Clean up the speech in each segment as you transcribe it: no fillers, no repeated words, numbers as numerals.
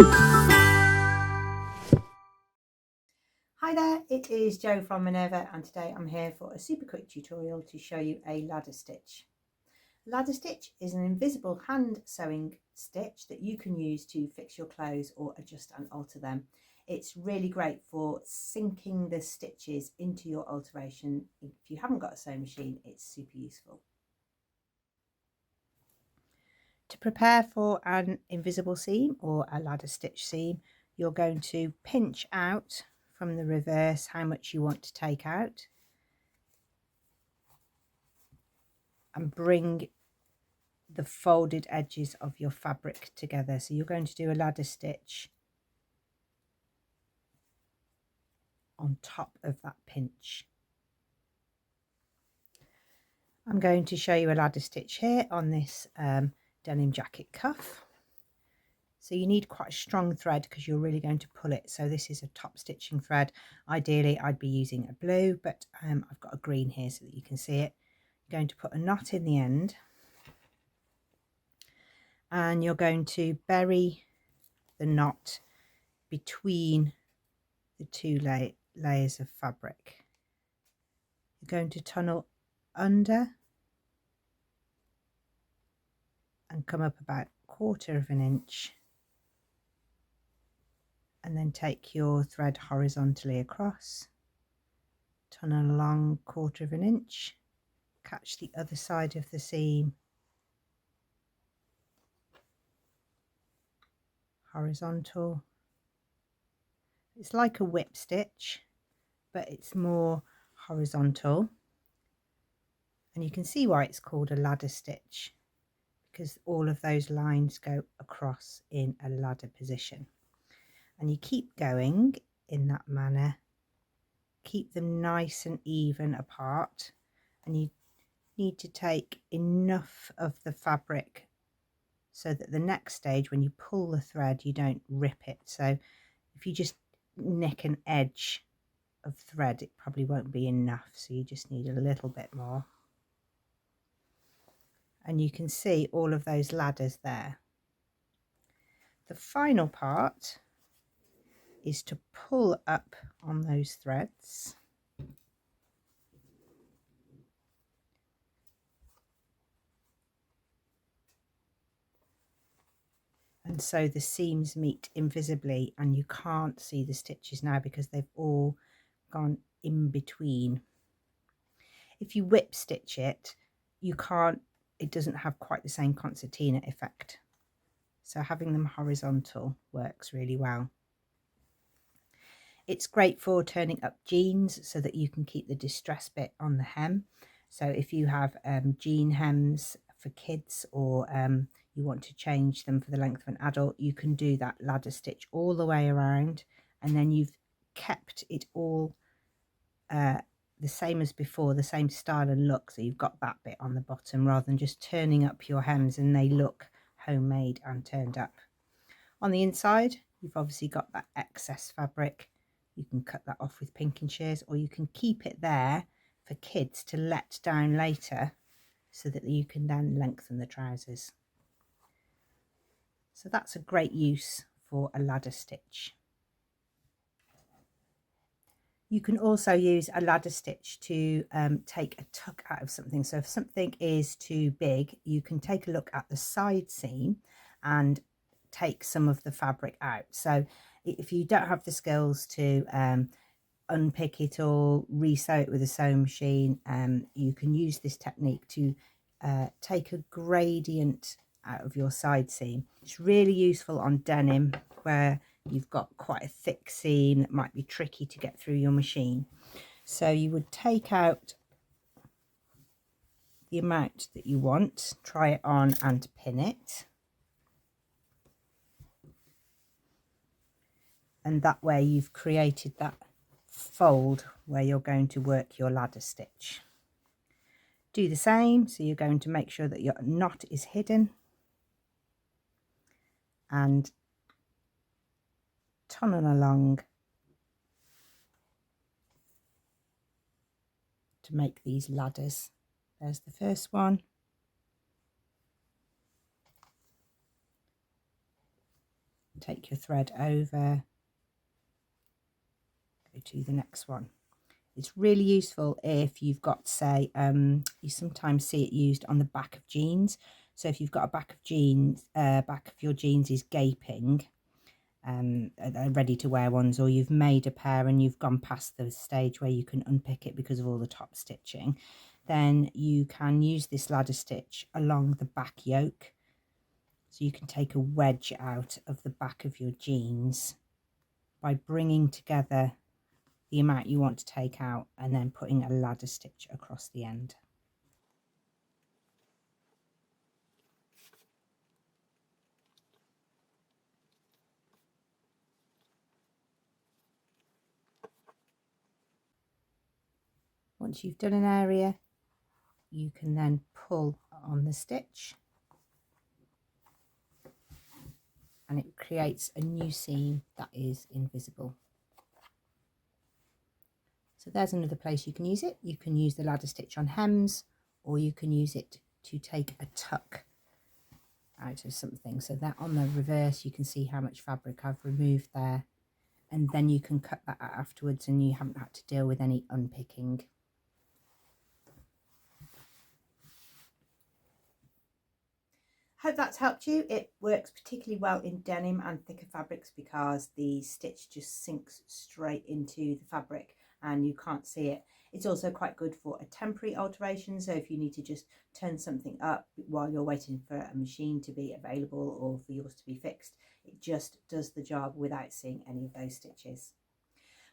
Hi there, it is Jo from Minerva, and today I'm here for a super quick tutorial to show you a ladder stitch. Ladder stitch is an invisible hand sewing stitch that you can use to fix your clothes or adjust and alter them. It's really great for sinking the stitches into your alteration. If you haven't got a sewing machine, it's super useful. To prepare for an invisible seam or a ladder stitch seam, you're going to pinch out from the reverse how much you want to take out and bring the folded edges of your fabric together. So you're going to do a ladder stitch on top of that pinch. I'm going to show you a ladder stitch here on this denim jacket cuff. So you need quite a strong thread because you're really going to pull it. So this is a top stitching thread. Ideally I'd be using a blue, but I've got a green here so that you can see it. You're going to put a knot in the end, and you're going to bury the knot between the two layers of fabric. You're going to tunnel under and come up about 1/4 of an inch, and then take your thread horizontally across, tunnel along 1/4 of an inch, catch the other side of the seam horizontal. It's like a whip stitch, but it's more horizontal, and you can see why it's called a ladder stitch, because all of those lines go across in a ladder position. And you keep going in that manner, keep them nice and even apart, and you need to take enough of the fabric so that the next stage, when you pull the thread, you don't rip it. So if you just nick an edge of thread, it probably won't be enough, so you just need a little bit more. And you can see all of those ladders there. The final part is to pull up on those threads and so the seams meet invisibly, and you can't see the stitches now because they've all gone in between. If you whip stitch it, you can't, it doesn't have quite the same concertina effect, so having them horizontal works really well. It's great for turning up jeans so that you can keep the distress bit on the hem. So if you have jean hems for kids, or you want to change them for the length of an adult, you can do that ladder stitch all the way around, and then you've kept it all the same as before, the same style and look, so you've got that bit on the bottom rather than just turning up your hems and they look homemade and turned up. On the inside, you've obviously got that excess fabric. You can cut that off with pinking shears, or you can keep it there for kids to let down later so that you can then lengthen the trousers. So that's a great use for a ladder stitch. You can also use a ladder stitch to take a tuck out of something. So if something is too big, you can take a look at the side seam and take some of the fabric out. So if you don't have the skills to unpick it or resew it with a sewing machine, you can use this technique to take a gradient out of your side seam. It's really useful on denim where you've got quite a thick seam that might be tricky to get through your machine. So you would take out the amount that you want, try it on and pin it, and that way you've created that fold where you're going to work your ladder stitch. Do the same, so you're going to make sure that your knot is hidden and tunnel along to make these ladders. There's the first one. take your thread over, go to the next one. It's really useful if you've got, say, you sometimes see it used on the back of jeans. So if you've got a back of your jeans is gaping, ready to wear ones, or you've made a pair and you've gone past the stage where you can unpick it because of all the top stitching, then you can use this ladder stitch along the back yoke. So you can take a wedge out of the back of your jeans by bringing together the amount you want to take out and then putting a ladder stitch across the end. Once you've done an area, you can then pull on the stitch and it creates a new seam that is invisible. So there's another place you can use it. You can use the ladder stitch on hems, or you can use it to take a tuck out of something. So that on the reverse, you can see how much fabric I've removed there, and then you can cut that out afterwards and you haven't had to deal with any unpicking. Hope that's helped you. It works particularly well in denim and thicker fabrics because the stitch just sinks straight into the fabric and you can't see it. It's also quite good for a temporary alteration, so if you need to just turn something up while you're waiting for a machine to be available or for yours to be fixed, it just does the job without seeing any of those stitches.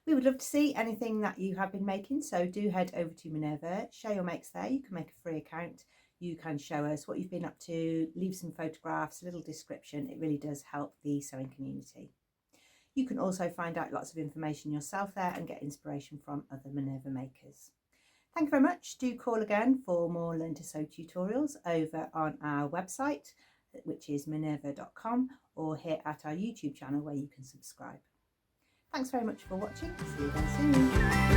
We would love to see anything that you have been making, so do head over to Minerva, share your makes there. You can make a free account. You can show us what you've been up to, leave some photographs, a little description. It really does help the sewing community. You can also find out lots of information yourself there and get inspiration from other Minerva makers. Thank you very much. Do call again for more Learn to Sew tutorials over on our website, which is minerva.com, or here at our YouTube channel where you can subscribe. Thanks very much for watching. See you again soon.